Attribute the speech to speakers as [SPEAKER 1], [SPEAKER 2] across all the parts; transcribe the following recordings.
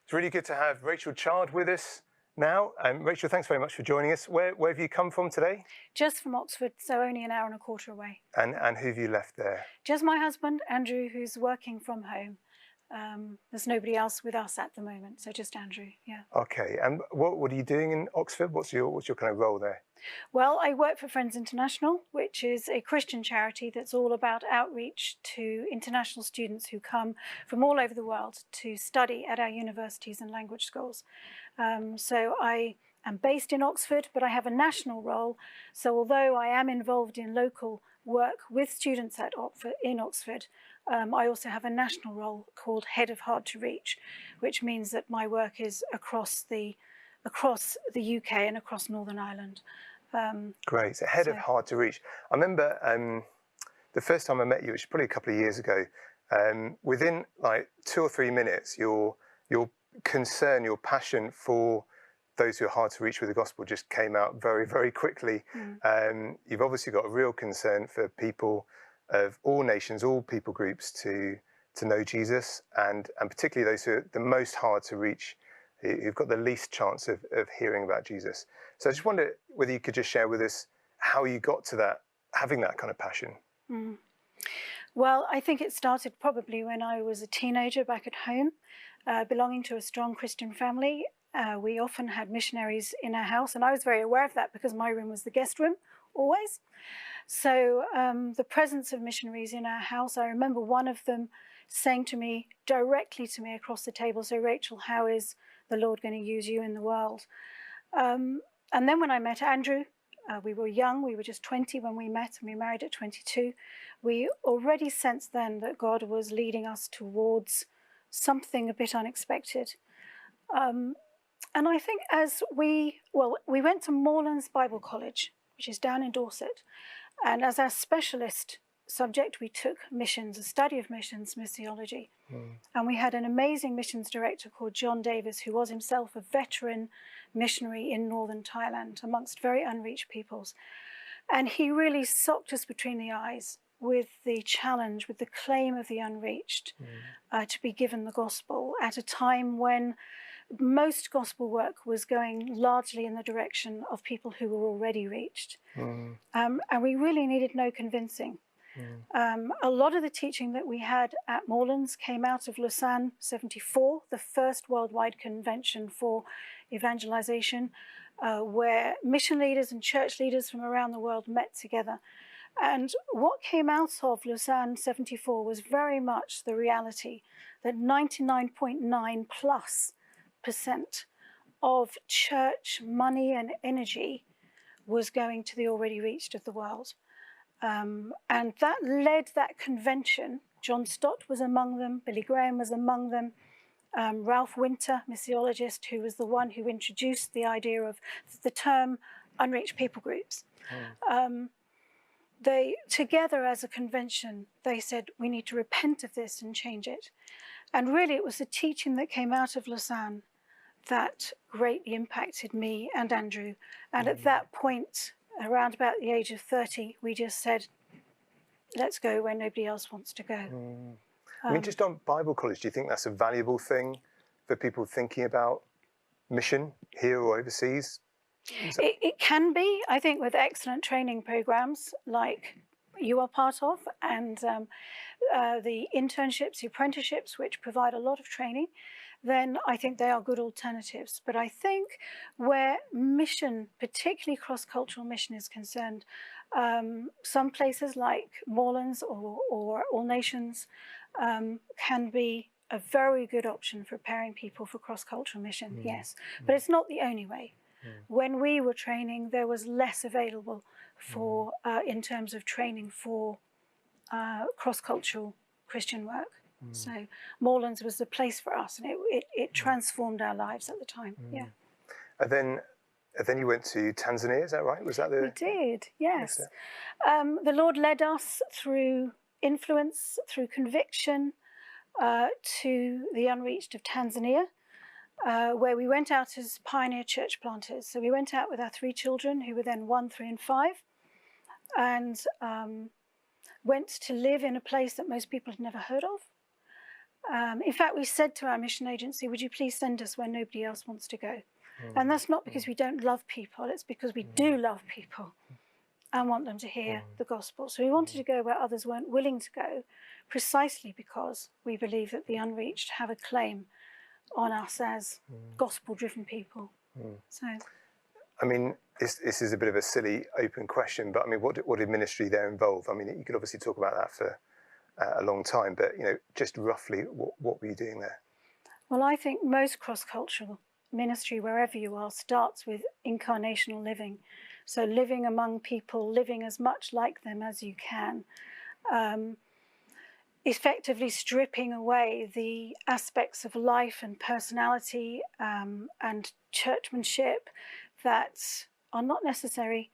[SPEAKER 1] It's really good to have Rachel Chard with us now. Rachel, thanks very much for joining us. Where have you come from today?
[SPEAKER 2] Just from Oxford, so only an hour and a quarter away.
[SPEAKER 1] And who have you left there?
[SPEAKER 2] Just my husband, Andrew, who's working from home. There's nobody else with us at the moment, so just Andrew, yeah.
[SPEAKER 1] Okay, and what are you doing in Oxford? What's your kind of role there?
[SPEAKER 2] Well, I work for Friends International, which is a Christian charity that's all about outreach to international students who come from all over the world to study at our universities and language schools. So I am based in Oxford, but I have a national role. So although I am involved in local work with students in Oxford, I also have a national role called Head of Hard to Reach, which means that my work is across the UK and across Northern Ireland.
[SPEAKER 1] Great, so Head of Hard to Reach. I remember the first time I met you, which was probably a couple of years ago, within like 2 or 3 minutes, your concern, your passion for those who are hard to reach with the gospel just came out very, very quickly. You've obviously got a real concern for people of all nations, all people groups to know Jesus, and particularly those who are the most hard to reach, who've got the least chance of hearing about Jesus. So I just wonder whether you could just share with us how you got to that, having that kind of passion.
[SPEAKER 2] Well, I think it started probably when I was a teenager back at home, belonging to a strong Christian family. We often had missionaries in our house, and I was very aware of that because my room was the guest room, always. So the presence of missionaries in our house, I remember one of them saying to me, directly to me across the table, "So Rachel, how is the Lord going to use you in the world?" And then when I met Andrew, we were young, we were just 20 when we met, and we married at 22. We already sensed then that God was leading us towards something a bit unexpected. And I think we went to Moorlands Bible College, which is down in Dorset. And as our specialist subject, we took missions, a study of missions, missiology. And we had an amazing missions director called John Davis, who was himself a veteran missionary in northern Thailand, amongst very unreached peoples. And he really socked us between the eyes with the challenge, with the claim of the unreached, to be given the gospel at a time when most gospel work was going largely in the direction of people who were already reached. And we really needed no convincing. A lot of the teaching that we had at Moorlands came out of Lausanne 74, the first worldwide convention for evangelization, where mission leaders and church leaders from around the world met together. And what came out of Lausanne 74 was very much the reality that 99.9+% of church money and energy was going to the already reached of the world. And that led that convention. John Stott was among them, Billy Graham was among them, Ralph Winter, missiologist, who was the one who introduced the idea of the term unreached people groups. They, together as a convention, they said, we need to repent of this and change it. And really it was the teaching that came out of Lausanne that greatly impacted me and Andrew. And at that point, around about the age of 30, we just said, let's go where nobody else wants to go.
[SPEAKER 1] I mean, just on Bible college, do you think that's a valuable thing for people thinking about mission here or overseas?
[SPEAKER 2] It can be, I think, with excellent training programs like you are part of, and the internships, the apprenticeships, which provide a lot of training, then I think they are good alternatives. But I think where mission, particularly cross-cultural mission, is concerned, some places like Moorlands or All Nations can be a very good option for preparing people for cross-cultural mission, yes. But it's not the only way. When we were training, there was less available for in terms of training for cross-cultural Christian work. So Moorlands was the place for us, and it transformed our lives at the time. Yeah.
[SPEAKER 1] And then you went to Tanzania, is that right? Was that the?
[SPEAKER 2] We did, yes. The Lord led us through influence, through conviction, to the unreached of Tanzania, where we went out as pioneer church planters. So we went out with our 3 children, who were then 1, 3, and 5, and went to live in a place that most people had never heard of. In fact, we said to our mission agency, would you please send us where nobody else wants to go? And that's not because we don't love people, it's because we do love people and want them to hear the gospel. So we wanted to go where others weren't willing to go, precisely because we believe that the unreached have a claim on us as gospel-driven people. So,
[SPEAKER 1] I mean, this is a bit of a silly open question, but I mean, what did ministry there involve? I mean, you could obviously talk about that for a long time, but just roughly, what were you doing there?
[SPEAKER 2] Well, I think most cross-cultural ministry, wherever you are, starts with incarnational living. So living among people, living as much like them as you can, effectively stripping away the aspects of life and personality and churchmanship that are not necessary,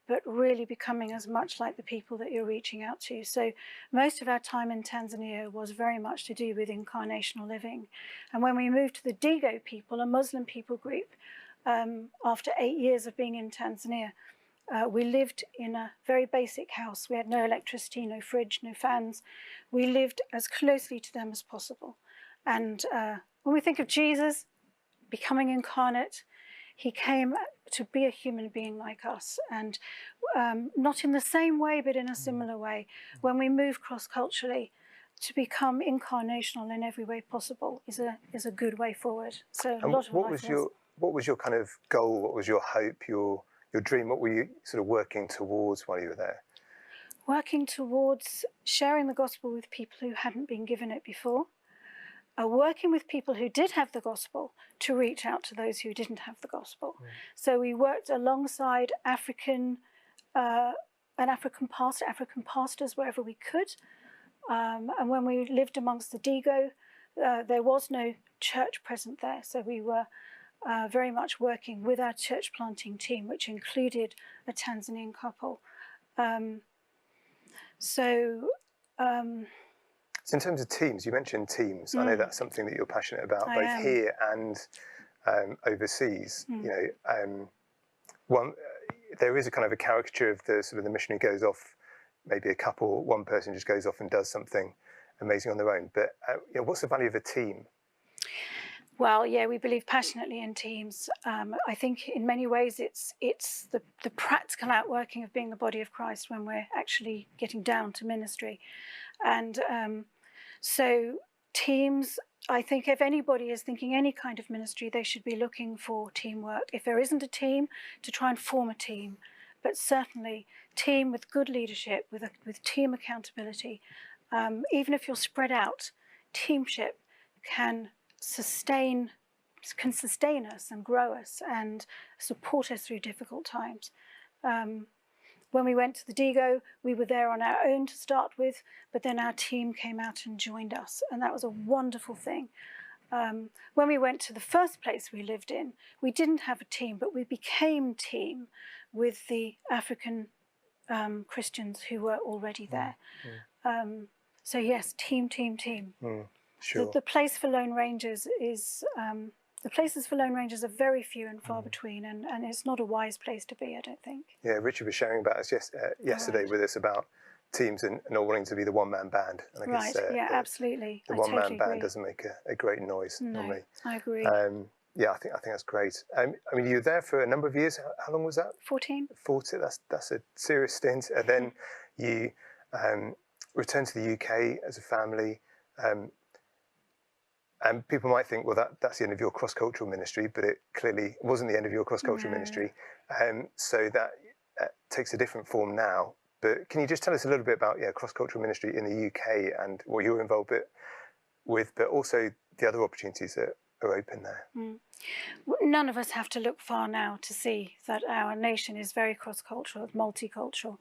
[SPEAKER 2] but really becoming as much like the people that you're reaching out to. So most of our time in Tanzania was very much to do with incarnational living. And when we moved to the Digo people, a Muslim people group, after 8 years of being in Tanzania, we lived in a very basic house. We had no electricity, no fridge, no fans. We lived as closely to them as possible. And when we think of Jesus becoming incarnate, he came to be a human being like us, and not in the same way, but in a similar way. When we move cross-culturally, to become incarnational in every way possible is a good way forward. So a lot of
[SPEAKER 1] what was your kind of goal? What was your hope? Your dream? What were you sort of working towards while you were there?
[SPEAKER 2] Working towards sharing the gospel with people who hadn't been given it before. Working with people who did have the gospel to reach out to those who didn't have the gospel. So we worked alongside African pastors wherever we could. And when we lived amongst the Digo, there was no church present there. So we were very much working with our church planting team, which included a Tanzanian couple. So
[SPEAKER 1] in terms of teams, you mentioned teams. I know that's something that you're passionate about, both here and overseas. There is a kind of a caricature of the sort of the missionary goes off, maybe one person just goes off and does something amazing on their own. But what's the value of a team?
[SPEAKER 2] Well, yeah, we believe passionately in teams. I think in many ways it's the practical outworking of being the body of Christ when we're actually getting down to ministry. And so teams, I think if anybody is thinking any kind of ministry, they should be looking for teamwork. If there isn't a team, to try and form a team. But certainly team with good leadership, with team accountability. Even if you're spread out, teamship can sustain us and grow us and support us through difficult times. When we went to the Digo, we were there on our own to start with, but then our team came out and joined us, and that was a wonderful thing. When we went to the first place we lived in, we didn't have a team, but we became team with the African Christians who were already there. So yes, team.
[SPEAKER 1] Sure.
[SPEAKER 2] The place for Lone Rangers is the places for Lone Rangers are very few and far between, and it's not a wise place to be, I don't think.
[SPEAKER 1] Yeah, Richard was sharing about us yesterday with us about teams and not wanting to be the one-man band. And I guess,
[SPEAKER 2] absolutely.
[SPEAKER 1] The one-man band doesn't make a great noise normally.
[SPEAKER 2] I agree.
[SPEAKER 1] Yeah, I think that's great. I mean, you were there for a number of years. How long was that?
[SPEAKER 2] 14.
[SPEAKER 1] 40. That's a serious stint. And then you returned to the UK as a family. And people might think, well, that's the end of your cross-cultural ministry, but it clearly wasn't the end of your cross-cultural ministry. So that takes a different form now. But can you just tell us a little bit about cross-cultural ministry in the UK and what you're involved with, but also the other opportunities that are open there?
[SPEAKER 2] None of us have to look far now to see that our nation is very cross-cultural, multicultural.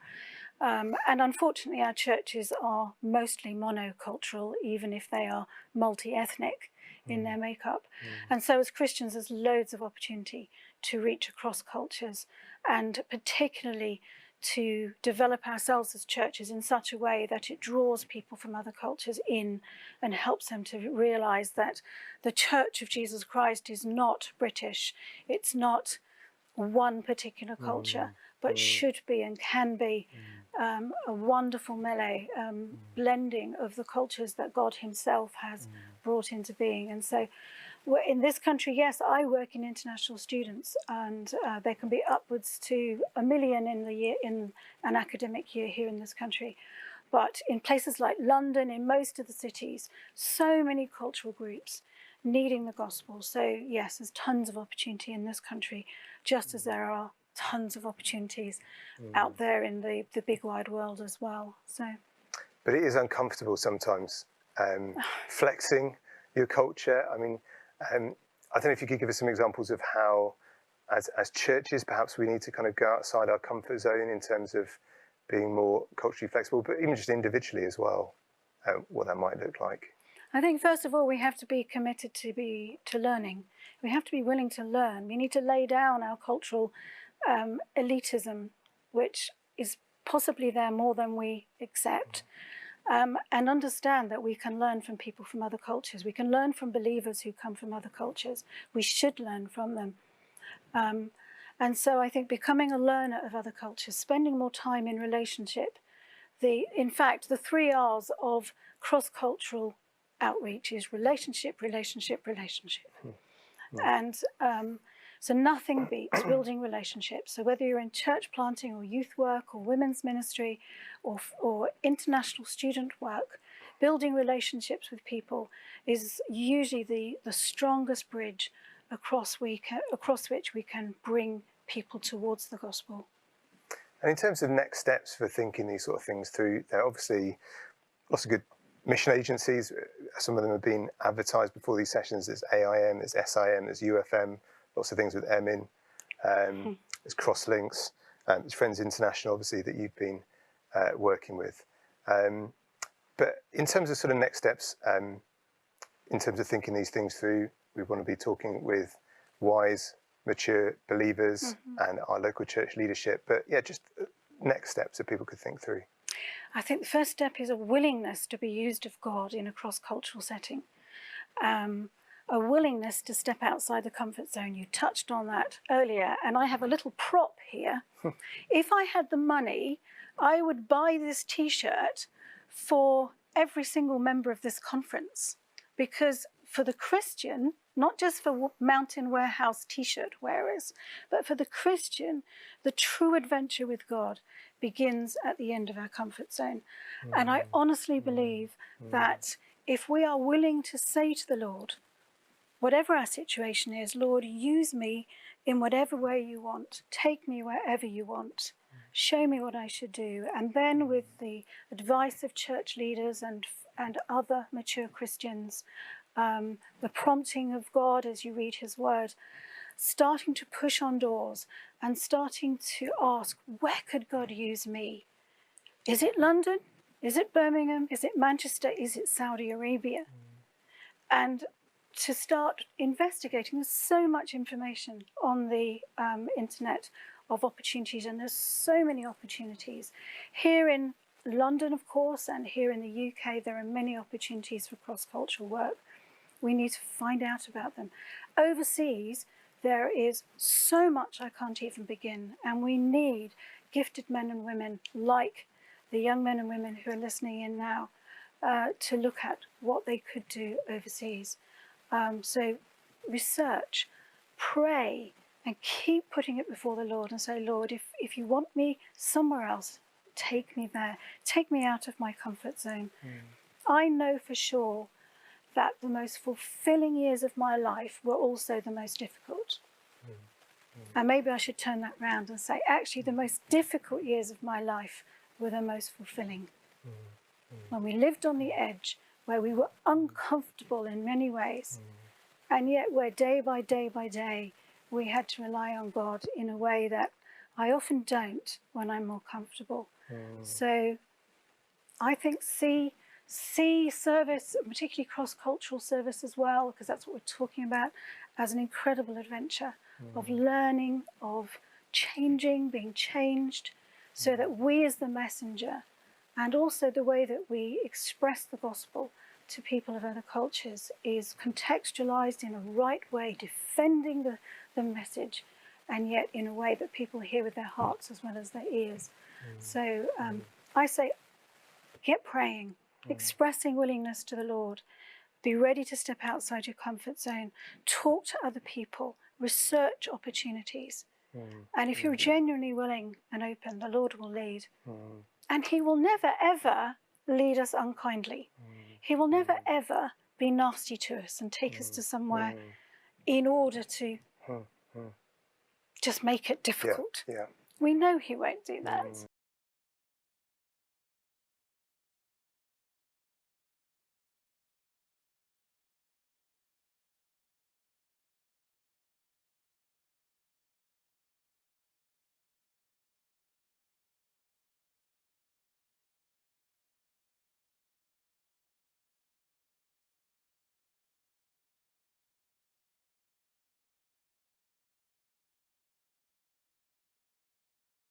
[SPEAKER 2] And unfortunately, our churches are mostly monocultural, even if they are multi-ethnic in their makeup. And so as Christians, there's loads of opportunity to reach across cultures, and particularly to develop ourselves as churches in such a way that it draws people from other cultures in and helps them to realise that the Church of Jesus Christ is not British. It's not one particular culture, but should be and can be a wonderful melee, blending of the cultures that God himself has brought into being. And so in this country, yes, I work in international students, and there can be upwards to 1 million in an academic year here in this country. But in places like London, in most of the cities, so many cultural groups needing the gospel. So yes, there's tons of opportunity in this country, just as there are tons of opportunities out there in the big wide world as well. So,
[SPEAKER 1] but it is uncomfortable sometimes, flexing your culture. I mean, I don't know if you could give us some examples of how, as churches, perhaps we need to kind of go outside our comfort zone in terms of being more culturally flexible, but even just individually as well, what that might look like.
[SPEAKER 2] I think first of all we have to be committed to learning. We have to be willing to learn. We need to lay down our cultural elitism, which is possibly there more than we accept, and understand that we can learn from people from other cultures. We can learn from believers who come from other cultures. We should learn from them. And so I think becoming a learner of other cultures, spending more time in relationship. In fact, the 3 R's of cross-cultural outreach is relationship, relationship, relationship. And so nothing beats building relationships. So whether you're in church planting or youth work or women's ministry or international student work, building relationships with people is usually the strongest bridge across which we can bring people towards the gospel.
[SPEAKER 1] And in terms of next steps for thinking these sort of things through, there are obviously lots of good mission agencies. Some of them have been advertised before these sessions. There's AIM, there's SIM, there's UFM, lots of things with MIN. There's Crosslinks, there's Friends International, obviously, that you've been working with. But in terms of sort of next steps, in terms of thinking these things through, we want to be talking with wise, mature believers and our local church leadership. But yeah, just next steps that people could think through.
[SPEAKER 2] I think the first step is a willingness to be used of God in a cross-cultural setting. A willingness to step outside the comfort zone. You touched on that earlier, and I have a little prop here. If I had the money, I would buy this T-shirt for every single member of this conference, because for the Christian, not just for Mountain Warehouse T-shirt wearers, but for the Christian, the true adventure with God begins at the end of our comfort zone. And I honestly believe that if we are willing to say to the Lord, whatever our situation is, Lord, use me in whatever way you want, take me wherever you want, show me what I should do, and then with the advice of church leaders and other mature Christians, the prompting of God as you read his word, starting to push on doors and starting to ask, where could God use me? Is it London? Is it Birmingham? Is it Manchester? Is it Saudi Arabia? And to start investigating. There's so much information on the internet of opportunities, and there's so many opportunities. Here in London, of course, and here in the UK, there are many opportunities for cross-cultural work. We need to find out about them. Overseas, there is so much I can't even begin, and we need gifted men and women like the young men and women who are listening in now to look at what they could do overseas. So research, pray, and keep putting it before the Lord and say, Lord, if you want me somewhere else, take me there. Take me out of my comfort zone. I know for sure that the most fulfilling years of my life were also the most difficult. And maybe I should turn that round and say, actually, the most difficult years of my life were the most fulfilling. When we lived on the edge, where we were uncomfortable in many ways, and yet where day by day by day, we had to rely on God in a way that I often don't when I'm more comfortable. So I think see service, particularly cross-cultural service as well, because that's what we're talking about, as an incredible adventure of learning, of changing, being changed, so that we as the messenger, and also the way that we express the gospel to people of other cultures, is contextualized in a right way, defending the message and yet in a way that people hear with their hearts as well as their ears. So I say, get praying, expressing willingness to the Lord. Be ready to step outside your comfort zone. Talk to other people. Research opportunities. And if you're genuinely willing and open, the Lord will lead. And he will never, ever lead us unkindly. He will never, ever be nasty to us and take us to somewhere in order to just make it difficult.
[SPEAKER 1] Yeah.
[SPEAKER 2] We know he won't do that.